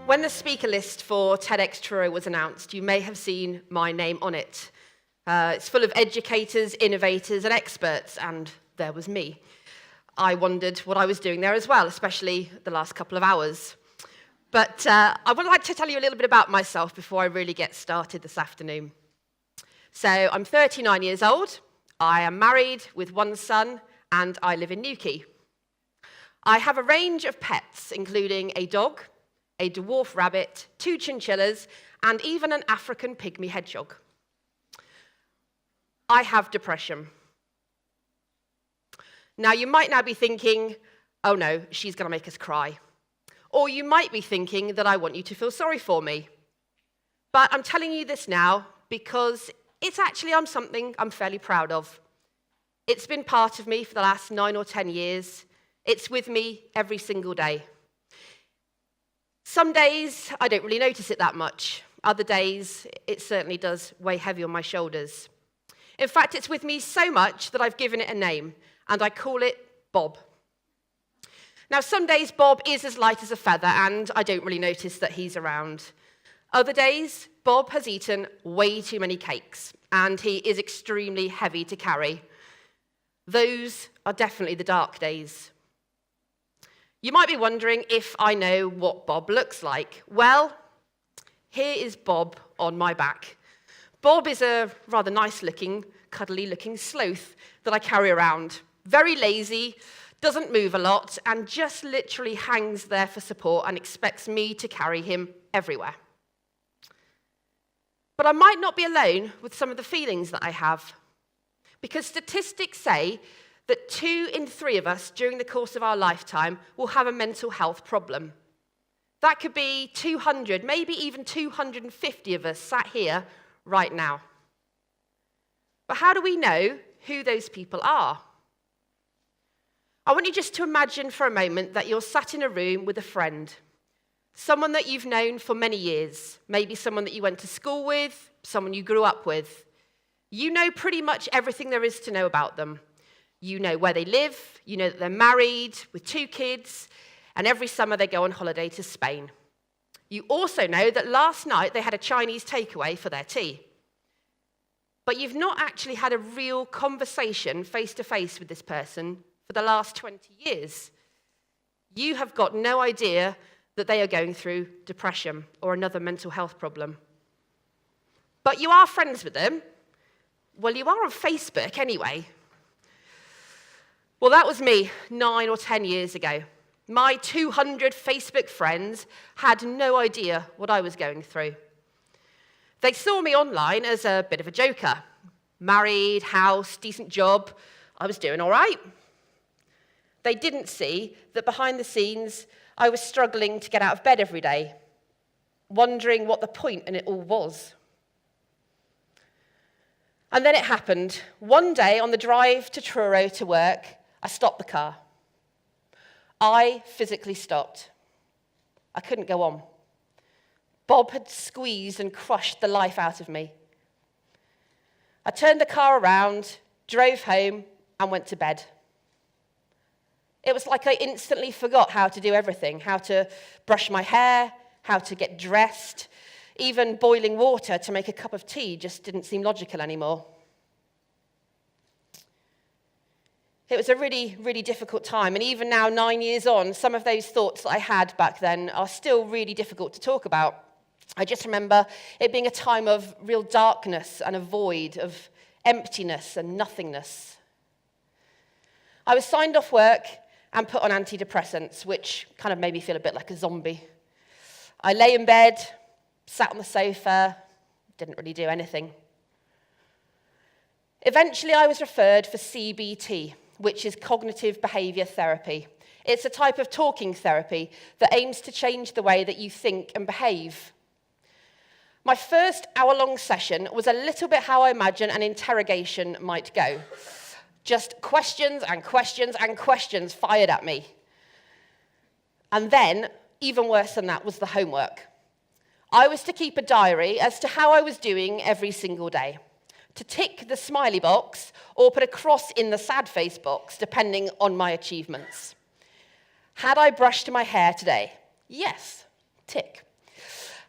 When the speaker list for TEDxTruro was announced, you may have seen my name on it. It's full of educators, innovators, and experts, and there was me. I wondered what I was doing there as well, especially the last couple of hours. But I would like to tell you a little bit about myself before I really get started this afternoon. So I'm 39 years old, I am married with one son, and I live in Newquay. I have a range of pets, including a dog, a dwarf rabbit, 2 chinchillas, and even an African pygmy hedgehog. I have depression. Now, you might now be thinking, oh no, she's going to make us cry. Or you might be thinking that I want you to feel sorry for me. But I'm telling you this now because it's actually something I'm fairly proud of. It's been part of me for the last 9 or 10 years. It's with me every single day. Some days, I don't really notice it that much. Other days, it certainly does weigh heavy on my shoulders. In fact, it's with me so much that I've given it a name, and I call it Bob. Now, some days, Bob is as light as a feather, and I don't really notice that he's around. Other days, Bob has eaten way too many cakes, and he is extremely heavy to carry. Those are definitely the dark days. You might be wondering if I know what Bob looks like. Well, here is Bob on my back. Bob is a rather nice-looking, cuddly-looking sloth that I carry around. Very lazy, doesn't move a lot, and just literally hangs there for support and expects me to carry him everywhere. But I might not be alone with some of the feelings that I have, because statistics say that 2 in 3 of us during the course of our lifetime will have a mental health problem. That could be 200, maybe even 250 of us sat here right now. But how do we know who those people are? I want you just to imagine for a moment that you're sat in a room with a friend, someone that you've known for many years, maybe someone that you went to school with, someone you grew up with. You know pretty much everything there is to know about them. You know where they live, you know that they're married with 2 kids, and every summer they go on holiday to Spain. You also know that last night they had a Chinese takeaway for their tea. But you've not actually had a real conversation face-to-face with this person for the last 20 years. You have got no idea that they are going through depression or another mental health problem. But you are friends with them. Well, you are on Facebook anyway. Well, that was me 9 or 10 years ago. My 200 Facebook friends had no idea what I was going through. They saw me online as a bit of a joker. Married, house, decent job. I was doing all right. They didn't see that behind the scenes, I was struggling to get out of bed every day, wondering what the point in it all was. And then it happened. One day on the drive to Truro to work, I stopped the car. I physically stopped. I couldn't go on. Bob had squeezed and crushed the life out of me. I turned the car around, drove home, and went to bed. It was like I instantly forgot how to do everything, how to brush my hair, how to get dressed. Even boiling water to make a cup of tea just didn't seem logical anymore. It was a really, really difficult time, and even now, 9 years on, some of those thoughts that I had back then are still really difficult to talk about. I just remember it being a time of real darkness and a void, of emptiness and nothingness. I was signed off work and put on antidepressants, which kind of made me feel a bit like a zombie. I lay in bed, sat on the sofa, didn't really do anything. Eventually, I was referred for CBT, which is cognitive behavior therapy. It's a type of talking therapy that aims to change the way that you think and behave. My first hour-long session was a little bit how I imagine an interrogation might go. Just questions and questions and questions fired at me. And then, even worse than that, was the homework. I was to keep a diary as to how I was doing every single day, to tick the smiley box or put a cross in the sad face box, depending on my achievements. Had I brushed my hair today? Yes, tick.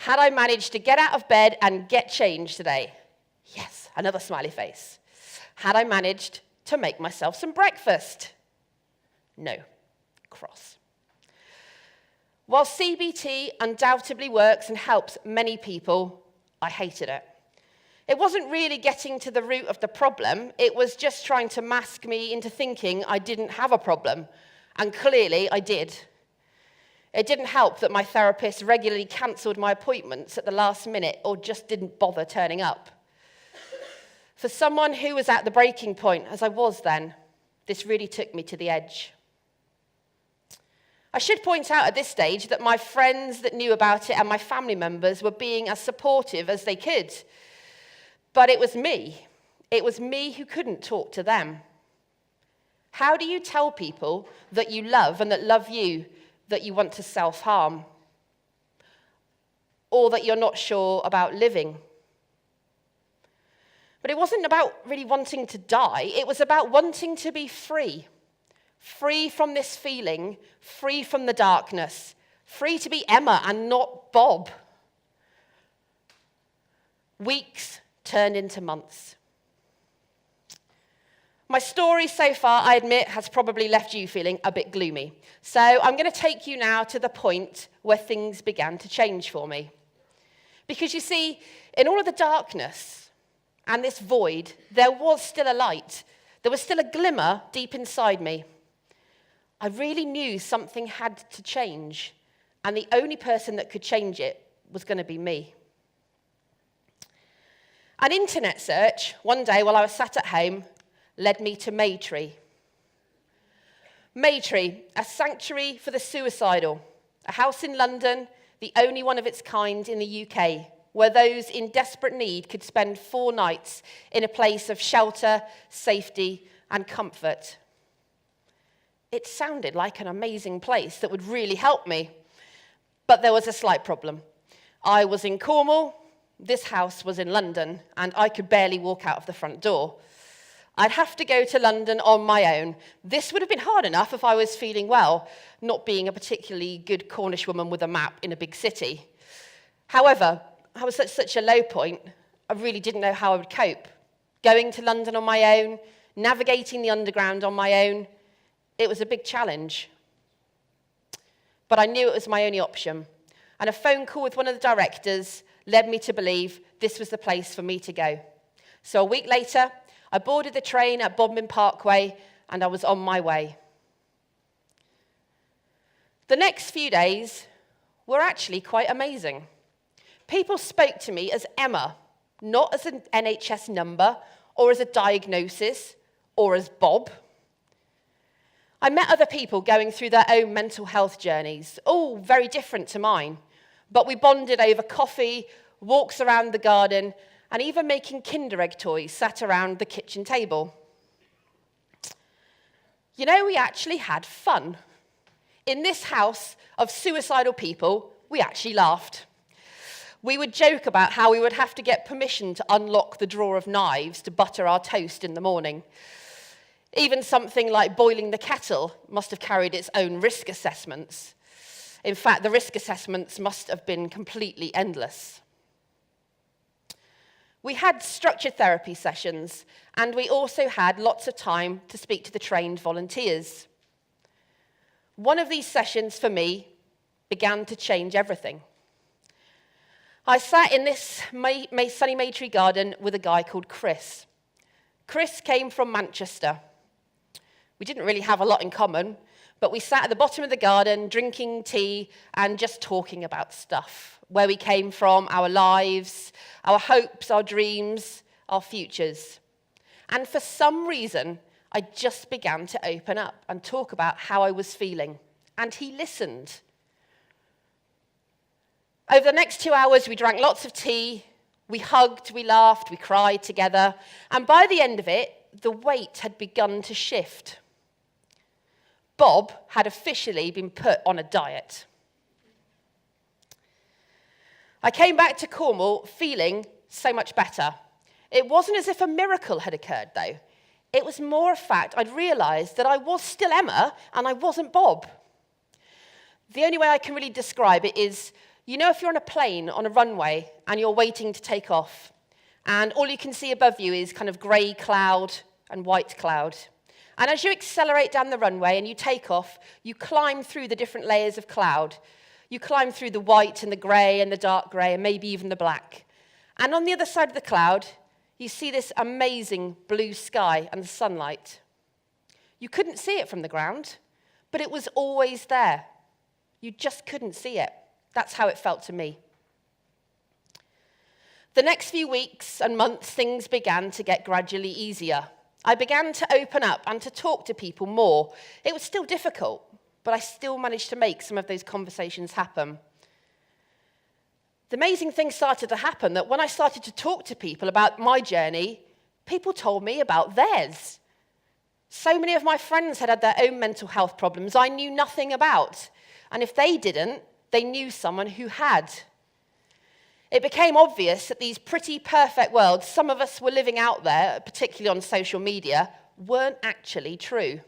Had I managed to get out of bed and get changed today? Yes, another smiley face. Had I managed to make myself some breakfast? No, cross. While CBT undoubtedly works and helps many people, I hated it. It wasn't really getting to the root of the problem. It was just trying to mask me into thinking I didn't have a problem. And clearly I did. It didn't help that my therapist regularly cancelled my appointments at the last minute or just didn't bother turning up. For someone who was at the breaking point, as I was then, this really took me to the edge. I should point out at this stage that my friends that knew about it and my family members were being as supportive as they could. But it was me. It was me who couldn't talk to them. How do you tell people that you love and that love you that you want to self-harm? Or that you're not sure about living? But it wasn't about really wanting to die. It was about wanting to be free. Free from this feeling, free from the darkness, free to be Emma and not Bob. Weeks turned into months. My story so far, I admit, has probably left you feeling a bit gloomy. So I'm going to take you now to the point where things began to change for me. Because you see, in all of the darkness and this void, there was still a light. There was still a glimmer deep inside me. I really knew something had to change, and the only person that could change it was going to be me. An internet search one day while I was sat at home led me to Maytree. Maytree, a sanctuary for the suicidal, a house in London, the only one of its kind in the UK, where those in desperate need could spend 4 nights in a place of shelter, safety, and comfort. It sounded like an amazing place that would really help me. But there was a slight problem. I was in Cornwall, this house was in London, and I could barely walk out of the front door. I'd have to go to London on my own. This would have been hard enough if I was feeling well, not being a particularly good Cornish woman with a map in a big city. However, I was at such a low point, I really didn't know how I would cope. Going to London on my own, navigating the underground on my own, it was a big challenge. But I knew it was my only option. And a phone call with one of the directors led me to believe this was the place for me to go. So a week later, I boarded the train at Bodmin Parkway and I was on my way. The next few days were actually quite amazing. People spoke to me as Emma, not as an NHS number or as a diagnosis or as Bob. I met other people going through their own mental health journeys, all very different to mine, but we bonded over coffee, walks around the garden, and even making Kinder Egg toys sat around the kitchen table. You know, we actually had fun. In this house of suicidal people, we actually laughed. We would joke about how we would have to get permission to unlock the drawer of knives to butter our toast in the morning. Even something like boiling the kettle must have carried its own risk assessments. In fact, the risk assessments must have been completely endless. We had structured therapy sessions, and we also had lots of time to speak to the trained volunteers. One of these sessions, for me, began to change everything. I sat in this sunny Maytree garden with a guy called Chris. Chris came from Manchester. We didn't really have a lot in common, but we sat at the bottom of the garden drinking tea and just talking about stuff, where we came from, our lives, our hopes, our dreams, our futures. And for some reason, I just began to open up and talk about how I was feeling, and he listened. Over the next 2 hours, we drank lots of tea, we hugged, we laughed, we cried together, and by the end of it, the weight had begun to shift. Bob had officially been put on a diet. I came back to Cornwall feeling so much better. It wasn't as if a miracle had occurred, though. It was more a fact I'd realised that I was still Emma and I wasn't Bob. The only way I can really describe it is You know if you're on a plane on a runway and you're waiting to take off, and all you can see above you is kind of grey cloud and white cloud. And as you accelerate down the runway and you take off, you climb through the different layers of cloud. You climb through the white and the grey and the dark grey and maybe even the black. And on the other side of the cloud, you see this amazing blue sky and the sunlight. You couldn't see it from the ground, but it was always there. You just couldn't see it. That's how it felt to me. The next few weeks and months, things began to get gradually easier. I began to open up and to talk to people more. It was still difficult, but I still managed to make some of those conversations happen. The amazing thing started to happen that when I started to talk to people about my journey, people told me about theirs. So many of my friends had their own mental health problems I knew nothing about. And if they didn't, they knew someone who had. It became obvious that these pretty perfect worlds some of us were living out there, particularly on social media, weren't actually true.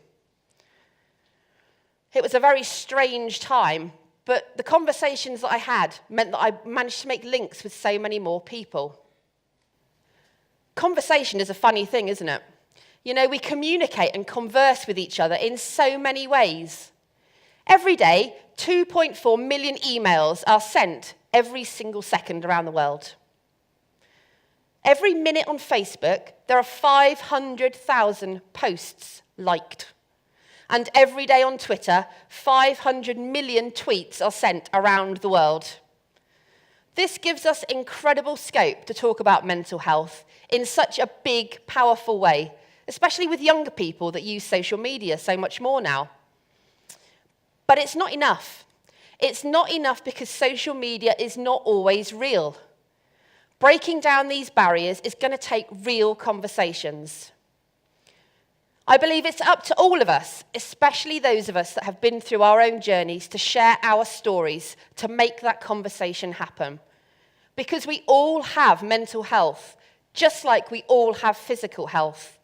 It was a very strange time, but the conversations that I had meant that I managed to make links with so many more people. Conversation is a funny thing, isn't it? You know, we communicate and converse with each other in so many ways. Every day, 2.4 million emails are sent every single second around the world. Every minute on Facebook, there are 500,000 posts liked. And every day on Twitter, 500 million tweets are sent around the world. This gives us incredible scope to talk about mental health in such a big, powerful way, especially with younger people that use social media so much more now. But it's not enough. It's not enough because social media is not always real. Breaking down these barriers is going to take real conversations. I believe it's up to all of us, especially those of us that have been through our own journeys, to share our stories, to make that conversation happen. Because we all have mental health, just like we all have physical health.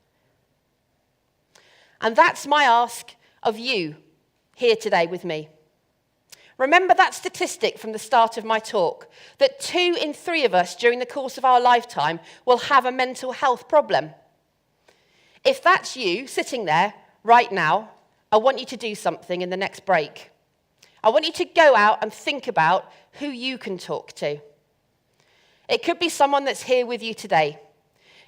And that's my ask of you here today with me. Remember that statistic from the start of my talk, that 2 in 3 of us during the course of our lifetime will have a mental health problem. If that's you sitting there right now, I want you to do something in the next break. I want you to go out and think about who you can talk to. It could be someone that's here with you today.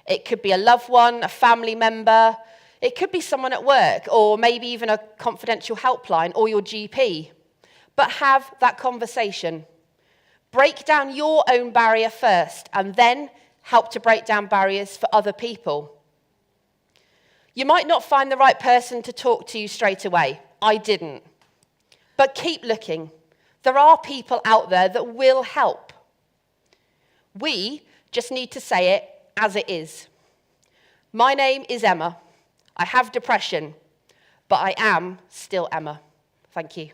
It could be a loved one, a family member. It could be someone at work, or maybe even a confidential helpline or your GP. But have that conversation. Break down your own barrier first, and then help to break down barriers for other people. You might not find the right person to talk to you straight away. I didn't. But keep looking. There are people out there that will help. We just need to say it as it is. My name is Emma. I have depression, but I am still Emma. Thank you.